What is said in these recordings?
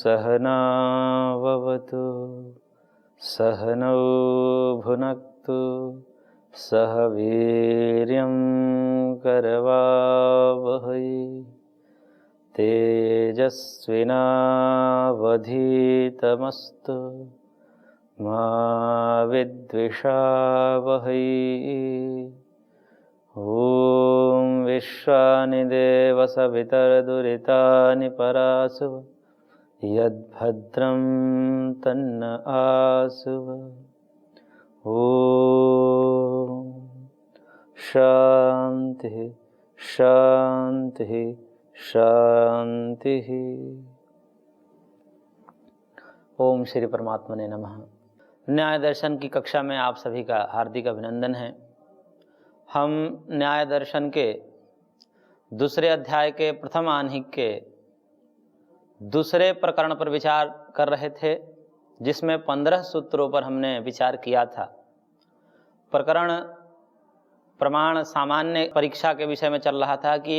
सहनाववतु सहनौ भुनक्तु सह वीर्यं करवावहै तेजस्विनावधीतमस्तु मा विद्विषावहै। ॐ विश्वानि देव सवितरदुरितानि परासुव यद्भद्रं तन्न आसुव। ॐ शान्तिः शान्तिः शान्तिः। ओम श्री परमात्मने नमः। न्याय दर्शन की कक्षा में आप सभी का हार्दिक अभिनंदन है। हम न्याय दर्शन के दूसरे अध्याय के प्रथम आह्निक के दूसरे प्रकरण पर विचार कर रहे थे, जिसमें 15 सूत्रों पर हमने विचार किया था। प्रकरण प्रमाण सामान्य परीक्षा के विषय में चल रहा था कि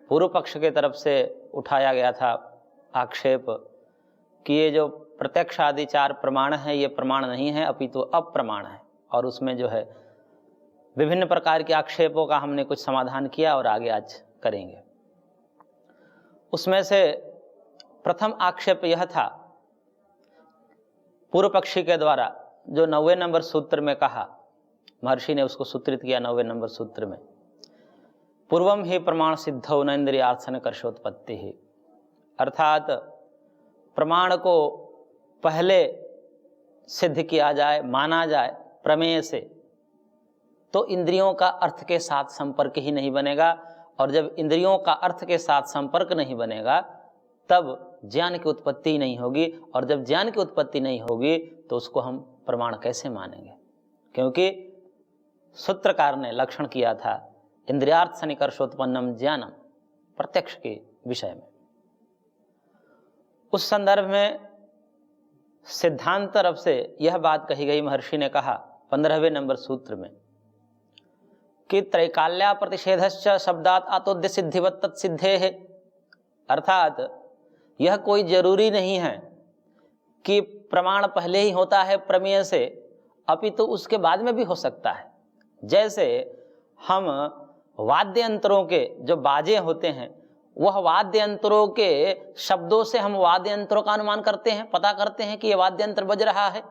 पूर्व पक्ष के तरफ से उठाया गया था आक्षेप कि ये जो प्रत्यक्ष आदि 4 प्रमाण हैं ये प्रमाण नहीं है अपितु अप्रमाण है, और उसमें जो है विभिन्न प्रकार के आक्षेपों का हमने कुछ समाधान किया और आगे आज करेंगे। उसमें से प्रथम आक्षेप यह था पूर्व पक्षी के द्वारा, जो 90वें नंबर सूत्र में कहा, महर्षि ने उसको सूत्रित किया 90वें नंबर सूत्र में, पूर्वम ही प्रमाण सिद्धौ न इंद्रियार्थन कर्षोत्पत्ति ही, अर्थात प्रमाण को पहले सिद्ध किया जाए, माना जाए प्रमेय से, तो इंद्रियों का अर्थ के साथ संपर्क ही नहीं बनेगा, और जब इंद्रियों का अर्थ के साथ संपर्क नहीं बनेगा तब ज्ञान की उत्पत्ति नहीं होगी, और जब ज्ञान की उत्पत्ति नहीं होगी तो उसको हम प्रमाण कैसे मानेंगे? क्योंकि सूत्रकार ने लक्षण किया था इंद्रियार्थ सन्निकर्षोत्पन्नम ज्ञानम, प्रत्यक्ष के विषय में। उस संदर्भ में सिद्धांत तरफ से यह बात कही गई, महर्षि ने कहा 15वें नंबर सूत्र में कि त्रैकाल्या प्रतिषेधश्च शब्दात आतोद्य सिद्धिवत तत्सिद्धे है, अर्थात यह कोई जरूरी नहीं है कि प्रमाण पहले ही होता है प्रमेय से, अपितु उसके बाद में भी हो सकता है। जैसे हम वाद्य यंत्रों के जो बाजे होते हैं, वह वाद्य यंत्रों के शब्दों से हम वाद्य यंत्रों का अनुमान करते हैं, पता करते हैं कि यह वाद्य यंत्र बज रहा है।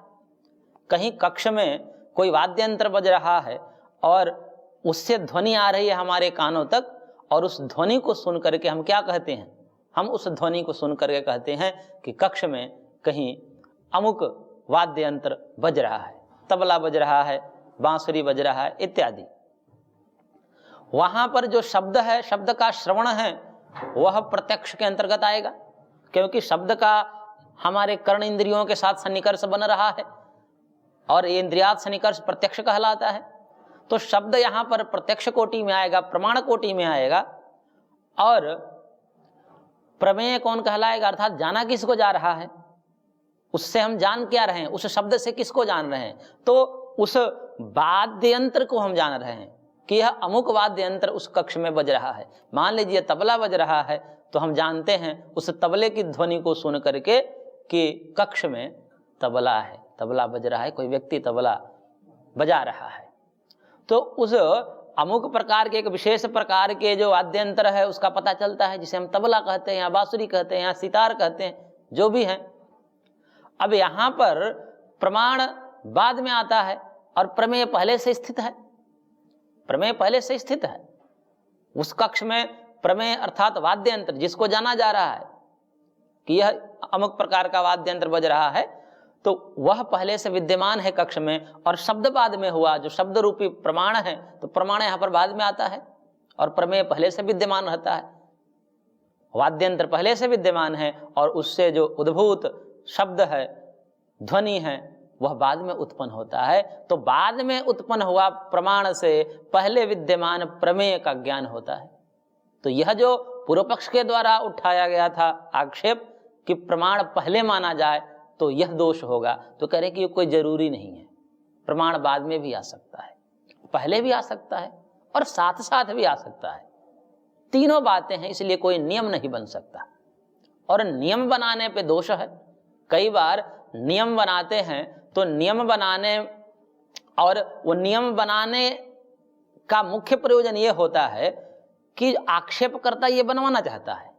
कहीं कक्ष में कोई वाद्य यंत्र बज रहा है और उससे ध्वनि आ रही है हमारे कानों तक, और उस ध्वनि को सुन करके हम क्या कहते हैं? हम उस ध्वनि को सुन करके कहते हैं कि कक्ष में कहीं अमुक वाद्य यंत्र बज रहा है, तबला बज रहा है, बांसुरी बज रहा है इत्यादि। वहां पर जो शब्द है, शब्द का श्रवण है, वह प्रत्यक्ष के अंतर्गत आएगा, क्योंकि शब्द का हमारे कर्ण इंद्रियों के साथ सन्निकर्ष बन रहा है, और ये इंद्रियात सन्निकर्ष प्रत्यक्ष कहलाता है। तो शब्द यहाँ पर प्रत्यक्ष कोटि में आएगा, प्रमाण कोटि में आएगा। और प्रमेय कौन कहलाएगा? अर्थात जाना किसको जा रहा है, उससे हम जान क्या रहे हैं, उस शब्द से किसको जान रहे हैं? तो उस वाद्य यंत्र को हम जान रहे हैं कि यह अमुक वाद्य यंत्र उस कक्ष में बज रहा है। मान लीजिए तबला बज रहा है, तो हम जानते हैं उस तबले की ध्वनि को सुन करके कि कक्ष में तबला है, तबला बज रहा है, कोई व्यक्ति तबला बजा रहा है। तो उस अमुक प्रकार के एक विशेष प्रकार के जो वाद्य यंत्र है उसका पता चलता है, जिसे हम तबला कहते हैं या बांसुरी कहते हैं या सितार कहते हैं, जो भी हैं। अब यहाँ पर प्रमाण बाद में आता है और प्रमेय पहले से स्थित है। प्रमेय पहले से स्थित है उस कक्ष में। प्रमेय अर्थात वाद्य यंत्र जिसको जाना जा रहा है कि यह अमुक प्रकार का वाद्य यंत्र बज रहा है, तो वह पहले से विद्यमान है कक्ष में, और शब्द बाद में हुआ, जो शब्द रूपी प्रमाण है, तो प्रमाण यहाँ पर बाद में आता है और प्रमेय पहले से विद्यमान रहता है। वाद्य यंत्र पहले से विद्यमान है और उससे जो उद्भूत शब्द है, ध्वनि है, वह बाद में उत्पन्न होता है। तो बाद में उत्पन्न हुआ प्रमाण से पहले विद्यमान प्रमेय का ज्ञान होता है। तो यह जो पूर्व पक्ष के द्वारा उठाया गया था आक्षेप कि प्रमाण पहले माना जाए, तो यह दोष होगा। तो कह रहे कि ये कोई जरूरी नहीं है, प्रमाण बाद में भी आ सकता है, पहले भी आ सकता है और साथ साथ भी आ सकता है। तीनों बातें हैं, इसलिए कोई नियम नहीं बन सकता। और नियम बनाने पे दोष है। कई बार नियम बनाते हैं तो नियम बनाने और वो नियम बनाने का मुख्य प्रयोजन ये होता है कि आक्षेपकर्ता ये बनवाना चाहता है,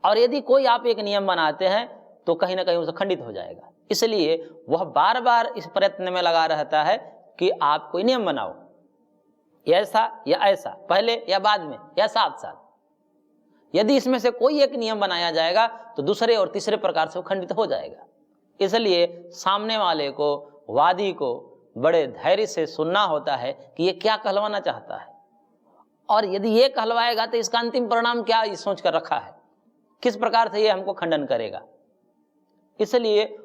और यदि कोई आप एक नियम बनाते हैं तो कहीं ना कहीं उसे खंडित हो जाएगा। इसलिए वह बार बार इस प्रयत्न में लगा रहता है कि आप कोई नियम बनाओ, ऐसा या ऐसा, पहले या बाद में या साथ साथ। यदि इसमें से कोई एक नियम बनाया जाएगा तो दूसरे और तीसरे प्रकार से वो खंडित हो जाएगा। इसलिए सामने वाले को, वादी को बड़े धैर्य से सुनना होता है कि ये क्या कहलवाना चाहता है, और यदि ये कहलवाएगा तो इसका अंतिम परिणाम क्या ये सोच कर रखा है, किस प्रकार से ये हमको खंडन करेगा। इसलिए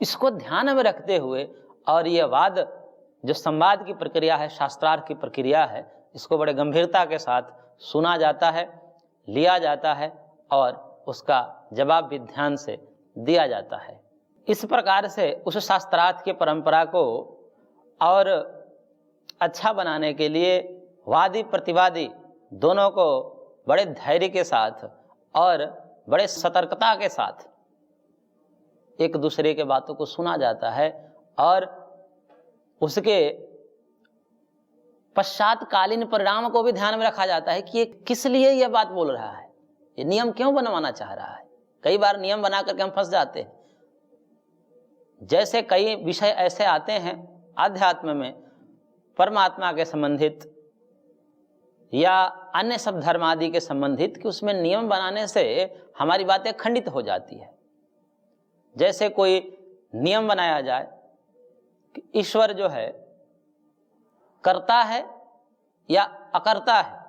इसको ध्यान में रखते हुए, और ये वाद जो संवाद की प्रक्रिया है, शास्त्रार्थ की प्रक्रिया है, इसको बड़े गंभीरता के साथ सुना जाता है, लिया जाता है और उसका जवाब भी ध्यान से दिया जाता है। इस प्रकार से उस शास्त्रार्थ की परंपरा को और अच्छा बनाने के लिए वादी प्रतिवादी दोनों को बड़े धैर्य के साथ और बड़े सतर्कता के साथ एक दूसरे के बातों को सुना जाता है, और उसके पश्चातकालीन परिणाम को भी ध्यान में रखा जाता है कि ये किस लिए यह बात बोल रहा है, ये नियम क्यों बनवाना चाह रहा है। कई बार नियम बना करके हम फंस जाते हैं। जैसे कई विषय ऐसे आते हैं आध्यात्म में, परमात्मा के संबंधित या अन्य सब धर्म आदि के संबंधित, कि उसमें नियम बनाने से हमारी बातें खंडित हो जाती है। जैसे कोई नियम बनाया जाए कि ईश्वर जो है करता है या अकर्ता है,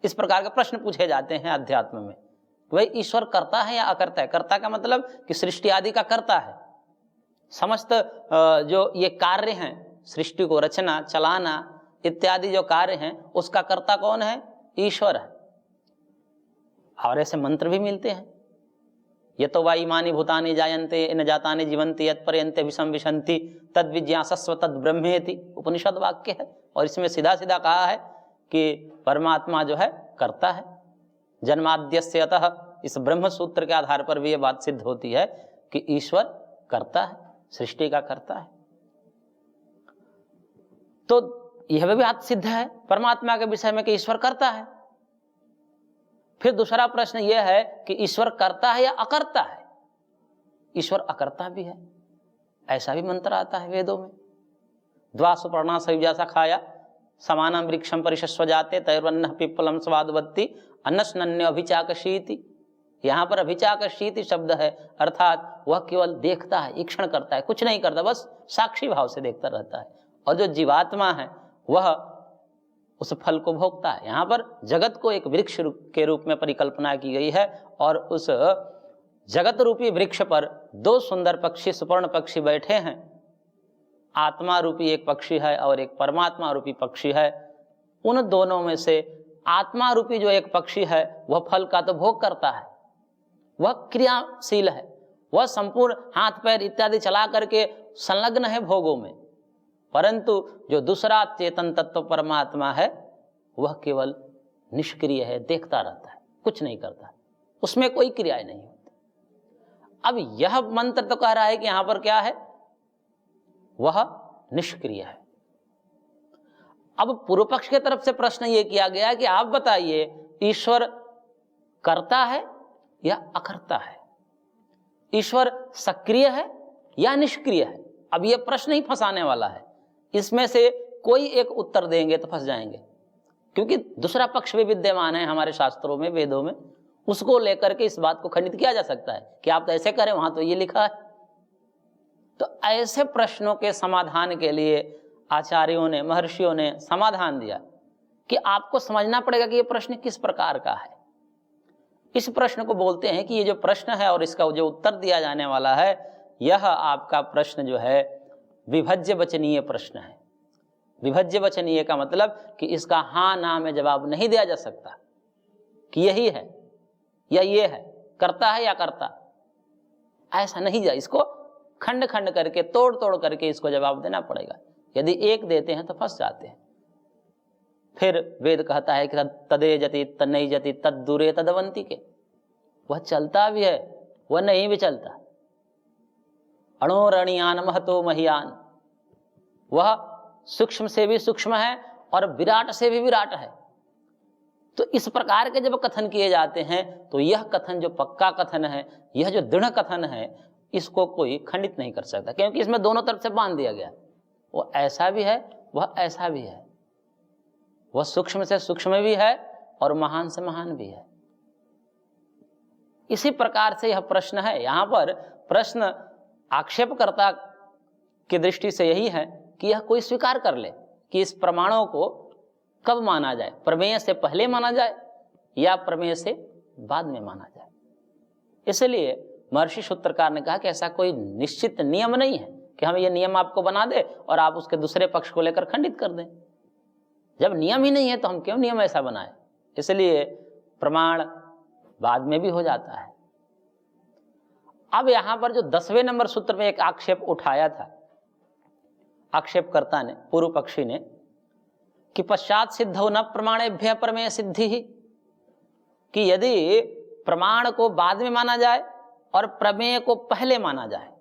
इस प्रकार के प्रश्न पूछे जाते हैं अध्यात्म में। वही ईश्वर करता है या अकर्ता है। करता का मतलब कि सृष्टि आदि का करता है, समस्त जो ये कार्य हैं, सृष्टि को रचना, चलाना इत्यादि जो कार्य हैं, उसका कर्ता कौन है? ईश्वर है। और ऐसे मंत्र भी मिलते हैं, यतो वा इमानि भूतानि जायन्ते न जातानि जीवन्ति यत्पर्यन्ते विषम विशन्ति तद विज्ञासस्व तद ब्रह्मेति, उपनिषद वाक्य है। और इसमें सीधा सीधा कहा है कि परमात्मा जो है करता है। जन्माद्यस्य अतः, इस ब्रह्म सूत्र के आधार पर भी यह बात सिद्ध होती है कि ईश्वर करता है, सृष्टि का करता है। तो यह भी बात सिद्ध है परमात्मा के विषय में कि ईश्वर करता है। फिर दूसरा प्रश्न यह है कि ईश्वर करता है या अकर्ता है। ईश्वर अकर्ता भी है, ऐसा भी मंत्र आता है वेदों में। द्वा सुपर्णा सयुजा सखाया समानम वृक्षम परिशस्व जाते तैर्वन्नः पिप्पलम स्वादवत्ति अन्नस्नन्य अभिचाकशीति। यहाँ पर अभिचाकशीति शब्द है, अर्थात वह केवल देखता है, ईक्षण करता है, कुछ नहीं करता, बस साक्षी भाव से देखता रहता है। और जो जीवात्मा है वह उस फल को भोगता है। यहाँ पर जगत को एक वृक्ष के रूप में परिकल्पना की गई है, और उस जगत रूपी वृक्ष पर दो सुंदर पक्षी, सुवर्ण पक्षी बैठे हैं। आत्मा रूपी एक पक्षी है और एक परमात्मा रूपी पक्षी है। उन दोनों में से आत्मा रूपी जो एक पक्षी है वह फल का तो भोग करता है, वह क्रियाशील है, वह संपूर्ण हाथ पैर इत्यादि चला करके संलग्न है भोगों में। परंतु जो दूसरा चेतन तत्व परमात्मा है वह केवल निष्क्रिय है, देखता रहता है, कुछ नहीं करता, उसमें कोई क्रियाएं नहीं होती। अब यह मंत्र तो कह रहा है कि यहां पर क्या है, वह निष्क्रिय है। अब पूर्व पक्ष की तरफ से प्रश्न यह किया गया कि आप बताइए ईश्वर करता है या अकर्ता है, ईश्वर सक्रिय है या निष्क्रिय है। अब यह प्रश्न ही फंसाने वाला है, इसमें से कोई एक उत्तर देंगे तो फंस जाएंगे, क्योंकि दूसरा पक्ष भी विद्यमान है हमारे शास्त्रों में, वेदों में। उसको लेकर के इस बात को खंडित किया जा सकता है कि आप तो ऐसे करें, वहां तो ये लिखा है। तो ऐसे प्रश्नों के समाधान के लिए आचार्यों ने, महर्षियों ने समाधान दिया कि आपको समझना पड़ेगा कि ये प्रश्न किस प्रकार का है। इस प्रश्न को बोलते हैं कि ये जो प्रश्न है और इसका जो उत्तर दिया जाने वाला है, यह आपका प्रश्न जो है विभज्य वचनीय प्रश्न है। विभज्य वचनीय का मतलब कि इसका हाँ ना में जवाब नहीं दिया जा सकता कि यही है या ये है, करता है या करता, ऐसा नहीं जा। इसको खंड खंड करके, तोड़ तोड़ करके इसको जवाब देना पड़ेगा। यदि एक देते हैं तो फंस जाते हैं। फिर वेद कहता है कि तदे जति तन्नई जति तद दूरे तदवंती के, वह चलता भी है, वह नहीं भी चलता। अणोरणीयान महतो महियान, वह सूक्ष्म से भी सूक्ष्म है और विराट से भी विराट है। तो इस प्रकार के जब कथन किए जाते हैं तो यह कथन जो पक्का कथन है, यह जो दृढ़ कथन है, इसको कोई खंडित नहीं कर सकता, क्योंकि इसमें दोनों तरफ से बांध दिया गया। वो ऐसा भी है, वह ऐसा भी है, वह सूक्ष्म से सूक्ष्म भी है और महान से महान भी है। इसी प्रकार से यह प्रश्न है। यहां पर प्रश्न आक्षेपकर्ता की दृष्टि से यही है कि यह कोई स्वीकार कर ले कि इस प्रमाणों को कब माना जाए, प्रमेय से पहले माना जाए या प्रमेय से बाद में माना जाए। इसलिए महर्षि सूत्रकार ने कहा कि ऐसा कोई निश्चित नियम नहीं है कि हम ये नियम आपको बना दे और आप उसके दूसरे पक्ष को लेकर खंडित कर दें। जब नियम ही नहीं है तो हम क्यों नियम ऐसा बनाए। इसलिए प्रमाण बाद में भी हो जाता है। अब यहां पर जो 10वें नंबर सूत्र में एक आक्षेप उठाया था आक्षेपकर्ता ने, पूर्व पक्षी ने, कि पश्चात सिद्धो न प्रमाणेभ्य प्रमेय सिद्धि ही, कि यदि प्रमाण को बाद में माना जाए और प्रमेय को पहले माना जाए,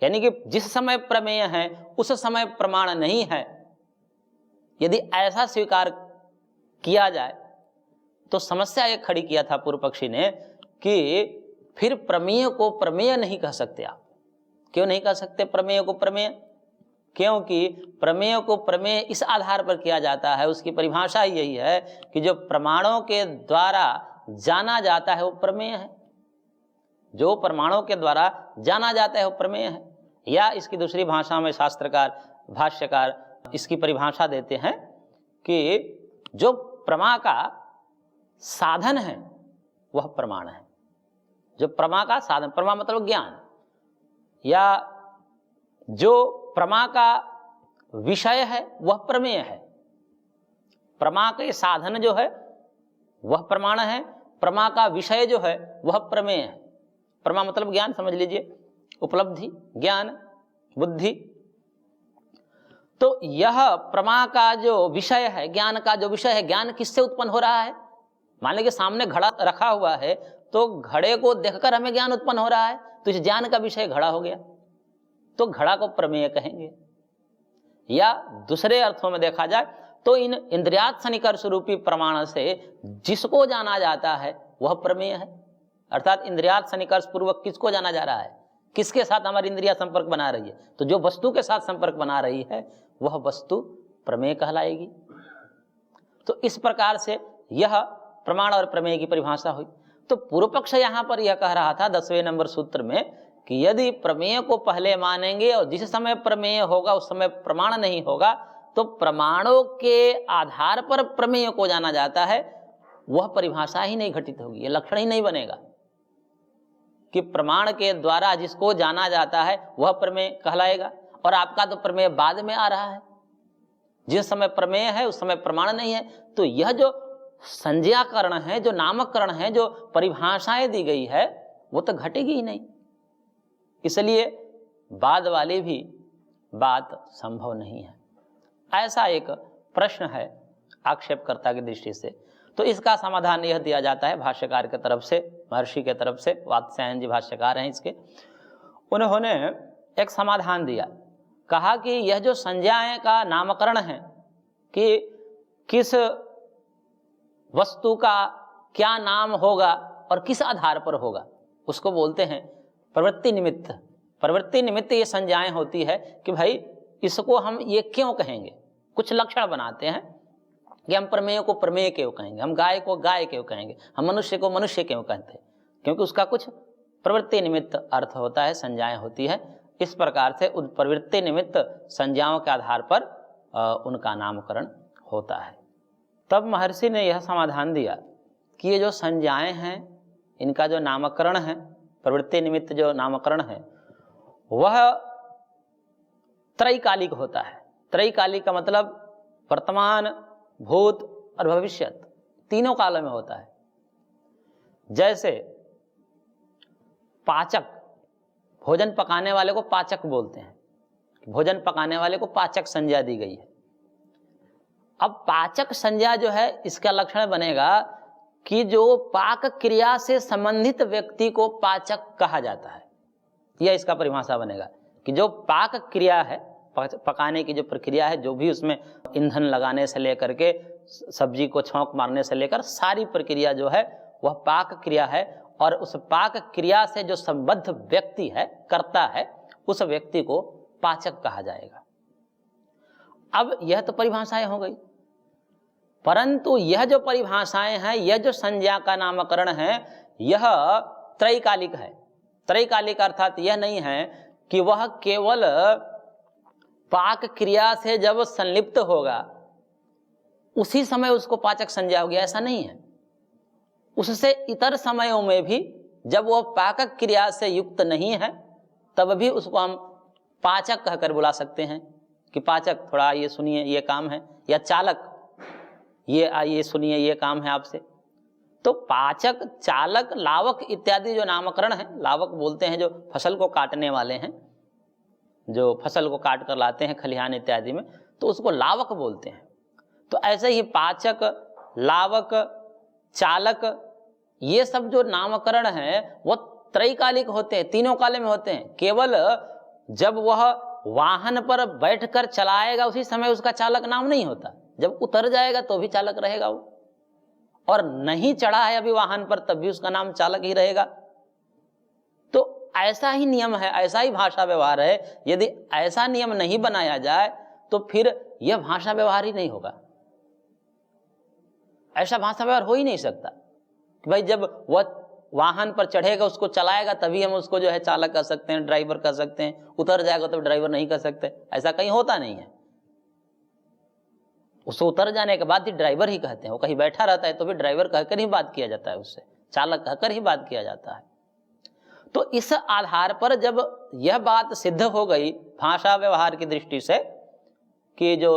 यानी कि जिस समय प्रमेय है उस समय प्रमाण नहीं है, यदि ऐसा स्वीकार किया जाए तो समस्या एक खड़ी किया था पूर्व पक्षी ने कि फिर प्रमेय को प्रमेय नहीं कह सकते आप। क्यों नहीं कह सकते प्रमेय को प्रमेय? क्योंकि प्रमेय को प्रमेय इस आधार पर किया जाता है, उसकी परिभाषा यही है कि जो प्रमाणों के द्वारा जाना जाता है वो प्रमेय है। जो प्रमाणों के द्वारा जाना जाता है वो प्रमेय है। या इसकी दूसरी भाषा में शास्त्रकार, भाष्यकार इसकी परिभाषा देते हैं कि जो प्रमा का साधन है वह प्रमाण है। जो प्रमा का साधन, प्रमा मतलब ज्ञान, या जो प्रमा का विषय है वह प्रमेय है। प्रमा के साधन जो है वह प्रमाण है, प्रमा का विषय जो है वह प्रमेय है। प्रमा मतलब ज्ञान, समझ लीजिए, उपलब्धि, ज्ञान, बुद्धि। तो यह प्रमा का जो विषय है, ज्ञान का जो विषय है, ज्ञान किससे उत्पन्न हो रहा है? मान लीजिए सामने घड़ा रखा हुआ है तो घड़े को देखकर हमें ज्ञान उत्पन्न हो रहा है, तो इस ज्ञान का विषय घड़ा हो गया, तो घड़ा को प्रमेय कहेंगे। या दूसरे अर्थों में देखा जाए तो इन इंद्रियार्थ सन्निकर्ष रूपी प्रमाण से जिसको जाना जाता है वह प्रमेय है। अर्थात इंद्रियार्थ सन्निकर्ष पूर्वक किसको जाना जा रहा है, किसके साथ हमारी इंद्रिया संपर्क बना रही है, तो जो वस्तु के साथ संपर्क बना रही है वह वस्तु प्रमेय कहलाएगी। तो इस प्रकार से यह प्रमाण और प्रमेय की परिभाषा हुई। तो पूर्व पक्ष यहां पर यह कह रहा था 10वें नंबर सूत्र में कि यदि प्रमेय को पहले मानेंगे और जिस समय प्रमेय होगा उस समय प्रमाण नहीं होगा, तो प्रमाणों के आधार पर प्रमेय को जाना जाता है, वह परिभाषा ही नहीं घटित होगी, यह लक्षण ही नहीं बनेगा कि प्रमाण के द्वारा जिसको जाना जाता है वह प्रमेय कहलाएगा। और आपका तो प्रमेय बाद में आ रहा है, जिस समय प्रमेय है उस समय प्रमाण नहीं है। तो यह जो संज्ञाकरण है, जो नामकरण है, जो परिभाषाएं दी गई है, वो तो घटेगी ही नहीं। इसलिए बाद वाली भी बात संभव नहीं है। ऐसा एक प्रश्न है आक्षेपकर्ता की दृष्टि से। तो इसका समाधान यह दिया जाता है भाष्यकार की तरफ से, महर्षि के तरफ से, वात्स्यायन जी भाष्यकार हैं इसके, उन्होंने एक समाधान दिया। कहा कि यह जो संज्ञाएं का नामकरण है कि किस वस्तु का क्या नाम होगा और किस आधार पर होगा, उसको बोलते हैं प्रवृत्ति निमित्त। प्रवृत्ति निमित्त ये संज्ञाएं होती है कि भाई इसको हम ये क्यों कहेंगे, कुछ लक्षण बनाते हैं कि हम प्रमेय को प्रमेय क्यों कहेंगे, हम गाय को गाय क्यों कहेंगे, हम मनुष्य को मनुष्य क्यों कहते हैं, क्योंकि उसका कुछ प्रवृत्ति निमित्त अर्थ होता है, संज्ञाएं होती है। इस प्रकार से उन प्रवृत्ति निमित्त संज्ञाओं के आधार पर उनका नामकरण होता है। तब महर्षि ने यह समाधान दिया कि ये जो संज्ञाएं हैं इनका जो नामकरण है, प्रवृत्ति निमित्त जो नामकरण है, वह त्रैकालिक होता है। त्रैकालिक का मतलब वर्तमान, भूत और भविष्यत, तीनों कालों में होता है। जैसे पाचक, भोजन पकाने वाले को पाचक बोलते हैं, भोजन पकाने वाले को पाचक संज्ञा दी गई है। अब पाचक संज्ञा जो है इसका लक्षण बनेगा कि जो पाक क्रिया से संबंधित व्यक्ति को पाचक कहा जाता है। यह इसका परिभाषा बनेगा कि जो पाक क्रिया है, पकाने की जो प्रक्रिया है, जो भी उसमें ईंधन लगाने से लेकर के सब्जी को छौंक मारने से लेकर सारी प्रक्रिया जो है वह पाक क्रिया है, और उस पाक क्रिया से जो संबद्ध व्यक्ति है, करता है, उस व्यक्ति को पाचक कहा जाएगा। अब यह तो परिभाषाएं हो गई, परंतु यह जो परिभाषाएं हैं, यह जो संज्ञा का नामकरण है, यह त्रैकालिक है। त्रैकालिक अर्थात यह नहीं है कि वह केवल पाक क्रिया से जब संलिप्त होगा उसी समय उसको पाचक संज्ञा होगी, ऐसा नहीं है। उससे इतर समयों में भी जब वह पाक क्रिया से युक्त नहीं है तब भी उसको हम पाचक कहकर बुला सकते हैं कि पाचक थोड़ा ये सुनिए ये काम है, या चालक ये आइए सुनिए ये काम है आपसे। तो पाचक, चालक, लावक इत्यादि जो नामकरण है, लावक बोलते हैं जो फसल को काटने वाले हैं, जो फसल को काट कर लाते हैं खलिहान इत्यादि में, तो उसको लावक बोलते हैं। तो ऐसे ही पाचक, लावक, चालक, ये सब जो नामकरण हैं वो त्रैकालिक होते हैं, तीनों काले में होते हैं। केवल जब वह वाहन पर बैठकर चलाएगा उसी समय उसका चालक नाम नहीं होता, जब उतर जाएगा तो भी चालक रहेगा वो, और नहीं चढ़ा है अभी वाहन पर तब भी उसका नाम चालक ही रहेगा। तो ऐसा ही नियम है, ऐसा ही भाषा व्यवहार है। यदि ऐसा नियम नहीं बनाया जाए तो फिर यह भाषा व्यवहार ही नहीं होगा। ऐसा भाषा व्यवहार हो ही नहीं सकता कि भाई जब वह वाहन पर चढ़ेगा उसको चलाएगा तभी हम उसको जो है चालक कर सकते हैं, ड्राइवर कर सकते हैं, उतर जाएगा तो ड्राइवर नहीं कर सकते, ऐसा कहीं होता नहीं है। उसको उतर जाने के बाद ही ड्राइवर ही कहते हैं। वो कहीं बैठा रहता है तो भी ड्राइवर कहकर ही बात किया जाता है, उससे चालक कहकर ही बात किया जाता है। तो इस आधार पर जब यह बात सिद्ध हो गई भाषा व्यवहार की दृष्टि से कि जो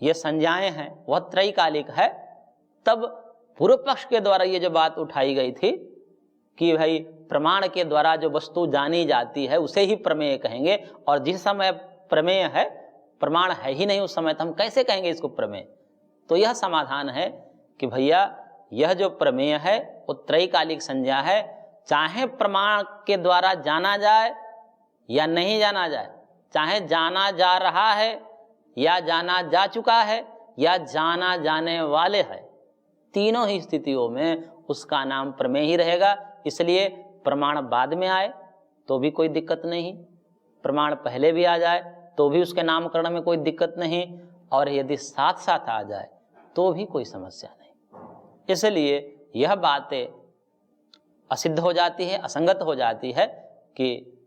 ये संज्ञाएं हैं वह त्रैकालिक है, तब पूर्व पक्ष के द्वारा ये जो बात उठाई गई थी कि भाई प्रमाण के द्वारा जो वस्तु जानी जाती है उसे ही प्रमेय कहेंगे, और जिस समय प्रमेय है, प्रमाण है ही नहीं उस समय, तो हम कैसे कहेंगे इसको प्रमेय। तो यह समाधान है कि भैया यह जो प्रमेय है वो त्रैकालिक संज्ञा है, चाहे प्रमाण के द्वारा जाना जाए या नहीं जाना जाए, चाहे जाना जा रहा है या जाना जा चुका है या जाना जाने वाले है, तीनों ही स्थितियों में उसका नाम प्रमेय ही रहेगा। इसलिए प्रमाण बाद में आए तो भी कोई दिक्कत नहीं, प्रमाण पहले भी आ जाए तो भी उसके नामकरण में कोई दिक्कत नहीं, और यदि साथ साथ आ जाए तो भी कोई समस्या नहीं। इसलिए यह बातें असिद्ध हो जाती है, असंगत हो जाती है कि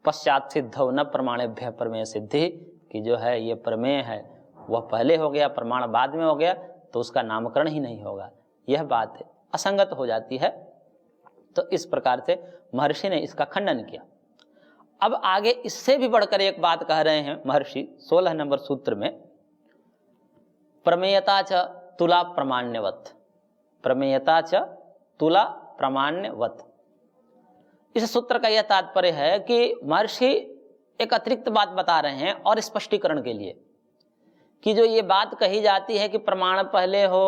पश्चात सिद्धो न प्रमाणेभ्य प्रमेय सिद्धि, कि जो है ये प्रमेय है वह पहले हो गया, प्रमाण बाद में हो गया तो उसका नामकरण ही नहीं होगा। यह बात असंगत हो जाती है। तो इस प्रकार से महर्षि ने इसका खंडन किया। अब आगे इससे भी बढ़कर एक बात कह रहे हैं महर्षि 16 नंबर सूत्र में, प्रमेयता च तुला प्रमाण्यवत, प्रमेयता च तुला प्रमाण्यवत। इस सूत्र का यह तात्पर्य है कि महर्षि एक अतिरिक्त बात बता रहे हैं और स्पष्टीकरण के लिए कि जो ये बात कही जाती है कि प्रमाण पहले हो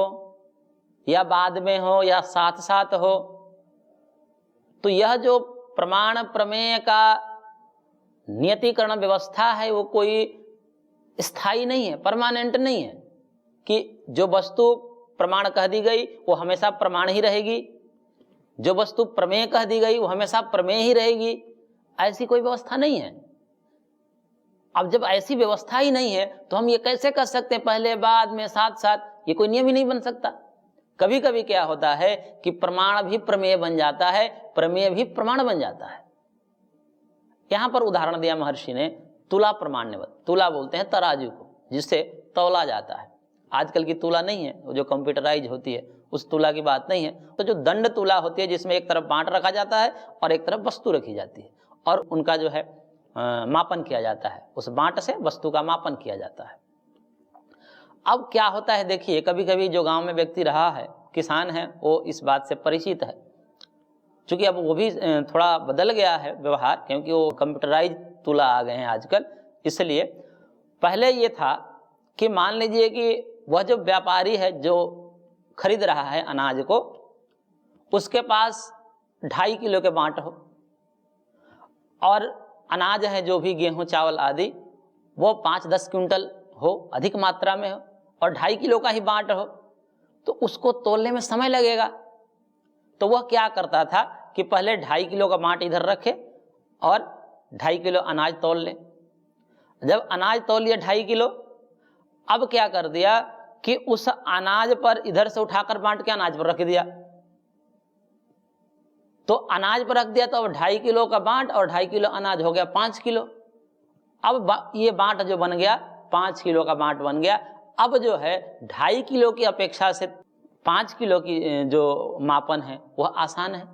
या बाद में हो या साथ साथ हो, तो यह जो प्रमाण प्रमेय का नियतिकरण व्यवस्था है वो कोई स्थायी नहीं है, परमानेंट नहीं है कि जो वस्तु प्रमाण कह दी गई वो हमेशा प्रमाण ही रहेगी, जो वस्तु प्रमेय कह दी गई वो हमेशा प्रमेय ही रहेगी, ऐसी कोई व्यवस्था नहीं है। अब जब ऐसी व्यवस्था ही नहीं है तो हम ये कैसे कर सकते हैं पहले बाद में साथ साथ, ये कोई नियम ही नहीं बन सकता। कभी कभी क्या होता है कि प्रमाण भी प्रमेय बन जाता है, प्रमेय भी प्रमाण बन जाता है। यहां पर उदाहरण दिया महर्षि ने तुला प्रमाण्यवत। तुला बोलते हैं तराजू को जिससे तौला जाता है। आजकल की तुला नहीं है, वो जो कंप्यूटराइज होती है उस तुला की बात नहीं है। तो जो दंड तुला होती है जिसमें एक तरफ बांट रखा जाता है और एक तरफ वस्तु रखी जाती है और उनका जो है मापन किया जाता है, उस बांट से वस्तु का मापन किया जाता है। अब क्या होता है देखिए, कभी कभी जो गांव में व्यक्ति रहा है, किसान है, वो इस बात से परिचित है। चूंकि अब वो भी थोड़ा बदल गया है व्यवहार, क्योंकि वो कंप्यूटराइज तुला आ गए हैं आजकल। इसलिए पहले ये था कि मान लीजिए कि वह जो व्यापारी है जो खरीद रहा है अनाज को, उसके पास 2.5 किलो के बांट हो, और अनाज है जो भी गेहूं चावल आदि वो 5-10 क्विंटल हो, अधिक मात्रा में हो, और 2.5 किलो का ही बांट हो, तो उसको तोलने में समय लगेगा। तो वह क्या करता था कि पहले 2.5 किलो का बांट इधर रखे और 2.5 किलो अनाज तोल ले। जब अनाज तोल लिया 2.5 किलो, अब क्या कर दिया कि उस अनाज पर इधर से उठाकर बांट के अनाज पर रख दिया। तो अनाज पर रख दिया तो अब 2.5 किलो का बांट और 2.5 किलो अनाज हो गया 5 किलो। अब ये बांट जो बन गया 5 किलो का बांट बन गया। अब जो है 2.5 किलो की अपेक्षा से 5 किलो की जो मापन है वह आसान है।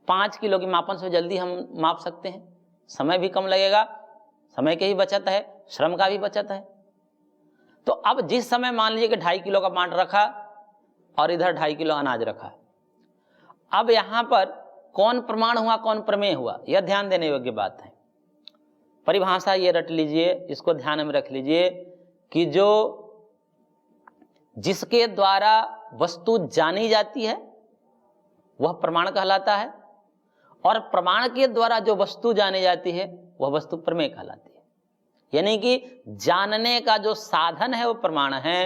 5 किलो की मापन से जल्दी हम माप सकते हैं, समय भी कम लगेगा, समय की भी बचत है, श्रम का भी बचत है। तो अब जिस समय मान लीजिए कि 2.5 किलो का बांट रखा और इधर 2.5 किलो अनाज रखा, अब यहां पर कौन प्रमाण हुआ कौन प्रमेय हुआ, यह ध्यान देने योग्य बात है। परिभाषा ये रट लीजिए, इसको ध्यान में रख लीजिए कि जो जिसके द्वारा वस्तु जानी जाती है वह प्रमाण कहलाता है, और प्रमाण के द्वारा जो वस्तु जानी जाती है वह वस्तु प्रमेय कहलाती है। यानी कि जानने का जो साधन है वो प्रमाण है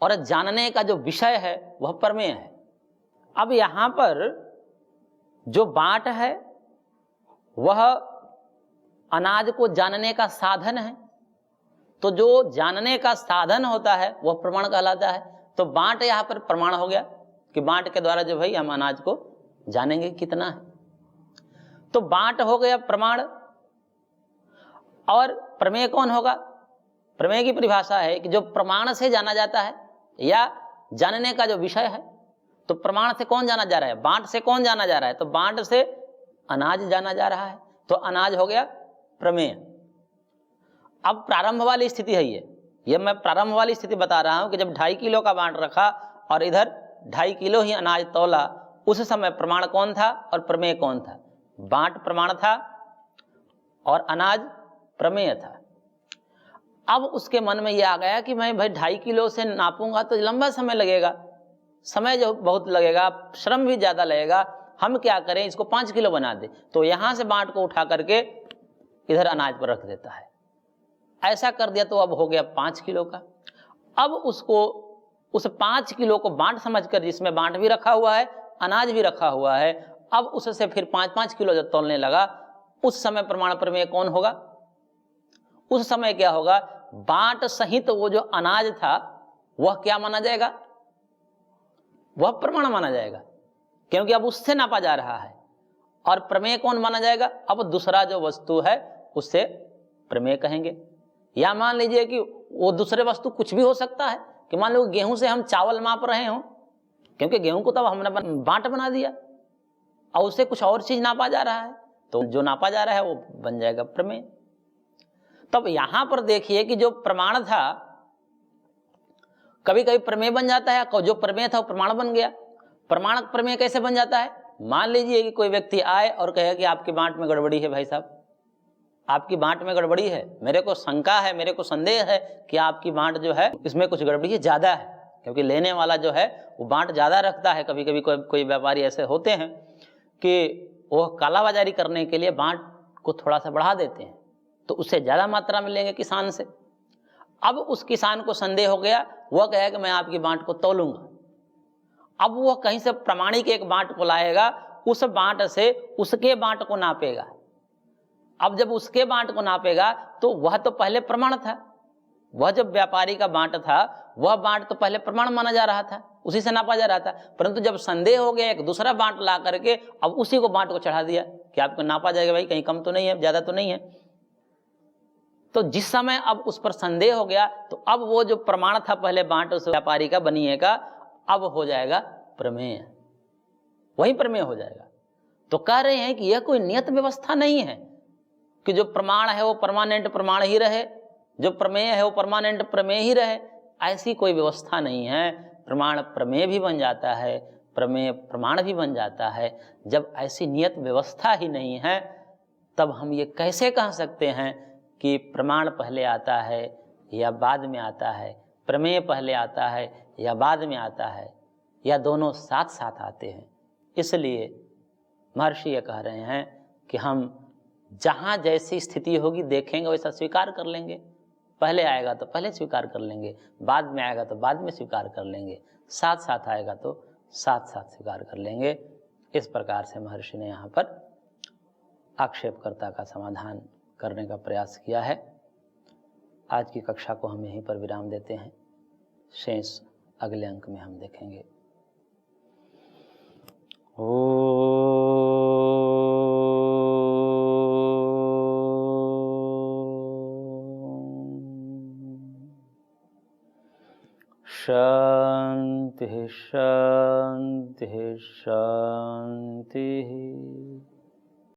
और जानने का जो विषय है वह प्रमेय है। अब यहां पर जो बांट है वह अनाज को जानने का साधन है, तो जो जानने का साधन होता है वह प्रमाण कहलाता है। तो बांट यहां पर प्रमाण हो गया कि बांट के द्वारा जो भाई हम अनाज को जानेंगे कितना है, तो बांट हो गया प्रमाण। और प्रमेय कौन होगा? प्रमेय की परिभाषा है कि जो प्रमाण से जाना जाता है या जानने का जो विषय है। तो प्रमाण से कौन जाना जा रहा है? बांट से कौन जाना जा रहा है? तो बांट से अनाज जाना जा रहा है, तो अनाज हो गया प्रमेय। अब प्रारंभ वाली स्थिति है ये मैं प्रारंभ वाली स्थिति बता रहा हूं कि जब 2.5 किलो का बांट रखा और इधर 2.5 किलो ही अनाज तोला, उस समय प्रमाण कौन था और प्रमेय कौन था? बांट प्रमाण था और अनाज प्रमेय था। अब उसके मन में यह आ गया कि मैं भाई 2.5 किलो से नापूंगा तो लंबा समय लगेगा, समय जो बहुत लगेगा, श्रम भी ज्यादा लगेगा, हम क्या करें इसको 5 किलो बना दे। तो यहां से बांट को उठा करके इधर अनाज पर रख देता है। ऐसा कर दिया तो अब हो गया 5 किलो का। अब उसको उस 5 किलो को बांट समझकर, जिसमें बांट भी रखा हुआ है अनाज भी रखा हुआ है, अब उससे फिर 5-5 किलो जब तोलने लगा, उस समय प्रमाण प्रमेय कौन होगा? उस समय क्या होगा? बांट सहित वो जो अनाज था वह क्या माना जाएगा? वह प्रमाण माना जाएगा, क्योंकि अब उससे नापा जा रहा है। और प्रमेय कौन माना जाएगा? अब दूसरा जो वस्तु है उससे प्रमेय कहेंगे। या मान लीजिए कि वो दूसरे वस्तु कुछ भी हो सकता है, कि मान लो गेहूं से हम चावल माप रहे हो, क्योंकि गेहूं को तब हमने बांट बना दिया और उससे कुछ और चीज नापा जा रहा है, तो जो नापा जा रहा है वो बन जाएगा प्रमेय। तब यहां पर देखिए कि जो प्रमाण था कभी कभी प्रमेय बन जाता है, जो प्रमेय था वो प्रमाण बन गया। प्रमाणक प्रमेय कैसे बन जाता है? मान लीजिए कि कोई व्यक्ति आए और कहे कि आपकी बांट में गड़बड़ी है, भाई साहब आपकी बांट में गड़बड़ी है, मेरे को शंका है, मेरे को संदेह है कि आपकी बांट जो है इसमें कुछ गड़बड़ी है, ज्यादा है। क्योंकि लेने वाला जो है वो बांट ज्यादा रखता है। कभी कभी कोई व्यापारी ऐसे होते हैं कि वो कालाबाजारी करने के लिए बांट को थोड़ा सा बढ़ा देते हैं, तो उससे ज्यादा मात्रा में लेंगे किसान से। अब उस किसान को संदेह हो गया, वह कहे कि मैं आपकी बांट को तौलूंगा। अब वह कहीं से प्रमाणिक एक बांट को लाएगा, उस बांट से उसके बांट को नापेगा। अब जब उसके बांट को नापेगा तो वह तो पहले प्रमाण था, वह जब व्यापारी का बांट था वह बांट तो पहले प्रमाण माना जा रहा था, उसी से नापा जा रहा था। परंतु जब संदेह हो गया, एक दूसरा बांट ला करके अब उसी को बांट को चढ़ा दिया कि आपको नापा जाएगा, भाई कहीं कम तो नहीं है, ज्यादा तो नहीं है। तो जिस समय अब उस पर संदेह हो गया, तो अब वो जो प्रमाण था पहले बांट उस व्यापारी का बनिए का, अब हो जाएगा प्रमेय, वही प्रमेय हो जाएगा। तो कह रहे हैं कि यह कोई नियत व्यवस्था नहीं है कि जो प्रमाण है वो परमानेंट प्रमाण ही रहे, जो प्रमेय है वो परमानेंट प्रमेय ही रहे। ऐसी कोई व्यवस्था नहीं है। प्रमाण प्रमेय भी बन जाता है, प्रमेय प्रमाण भी बन जाता है। जब ऐसी नियत व्यवस्था ही नहीं है, तब हम ये कैसे कह सकते हैं कि प्रमाण पहले आता है या बाद में आता है, प्रमेय पहले आता है या बाद में आता है? या दोनों साथ साथ आते हैं। इसलिए महर्षि ये कह रहे हैं कि हम जहाँ जैसी स्थिति होगी देखेंगे वैसा स्वीकार कर लेंगे। पहले आएगा तो पहले स्वीकार कर लेंगे, बाद में आएगा तो बाद में स्वीकार कर लेंगे, साथ साथ आएगा तो साथ साथ स्वीकार कर लेंगे। इस प्रकार से महर्षि ने यहाँ पर आक्षेपकर्ता का समाधान करने का प्रयास किया है। आज की कक्षा को हम यहीं पर विराम देते हैं। शेष अगले अंक में हम देखेंगे। शांति शांति शांति।